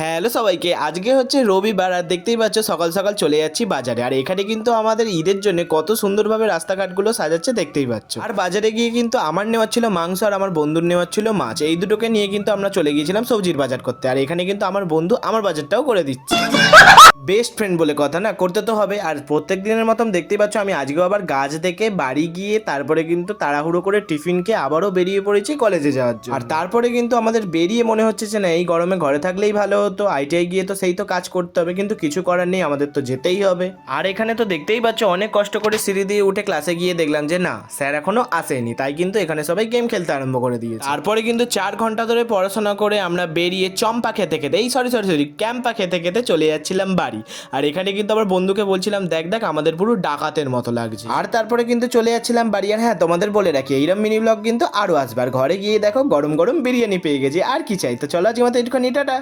Hello সবাইকে, আজকে হচ্ছে রবিবার আর দেখতেই পাচ্ছ সকাল সকাল চলে যাচ্ছি বাজারে। আর এখানে কিন্তু আমাদের ঈদের জন্য কত সুন্দরভাবে রাস্তাঘাটগুলো সাজাচ্ছে দেখতেই পাচ্ছ। আর বাজারে গিয়ে কিন্তু আমার নেওয়ার ছিল মাংস আর আমার বন্ধুর নেওয়ার ছিল মাছ, এই দুটোকে নিয়ে কিন্তু আমরা চলে গিয়েছিলাম সবজির বাজার করতে। আর এখানে কিন্তু আমার বন্ধু আমার বাজারটাও করে দিচ্ছে। বেস্ট ফ্রেন্ড বলে কথা না, করতে তো হবে। আর প্রত্যেক দিনের মতন দেখতেই পাচ্ছ আমি আজকেও আবার গাছ থেকে বাড়ি গিয়ে তারপরে কিন্তু তাড়াহুড়ো করে টিফিন খেয়ে আবারও বেরিয়ে পড়েছি কলেজে যাওয়ার জন্য। আর তারপরে কিন্তু আমাদের বেরিয়ে মনে হচ্ছে যে না, এই গরমে ঘরে থাকলেই ভালো হতো, আইটিআই গিয়ে তো সেই তো কাজ করতে হবে, কিন্তু কিছু করার নেই, আমাদের তো যেতেই হবে। আর এখানে তো দেখতেই পাচ্ছ অনেক কষ্ট করে সিঁড়ি দিয়ে উঠে ক্লাসে গিয়ে দেখলাম যে না, স্যার এখনো আসেনি, তাই কিন্তু এখানে সবাই গেম খেলতে আরম্ভ করে দিয়েছে। তারপরে কিন্তু 4 ঘন্টা ধরে পড়াশোনা করে আমরা বেরিয়ে চম্পা খেতে খেতে সরি ক্যাম্পা খেতে খেতে চলে যাচ্ছিলাম বাড়ি। আর এখানে কিন্তু আবার বন্ধুকে বলছিলাম দেখ দেখ আমাদের পুরো ডাকাতের মতো লাগছে। আর তারপরে কিন্তু চলে যাচ্ছিলাম বাড়ি। আর হ্যাঁ, তোমাদের বলে রাখি এইরকম মিনি ব্লগ কিন্তু আরও আসবে। আর ঘরে গিয়ে দেখো গরম গরম বিরিয়ানি পেয়ে গেছি, আর কি চাই। তো চলো আজকে মতো একটুখানি টাটা।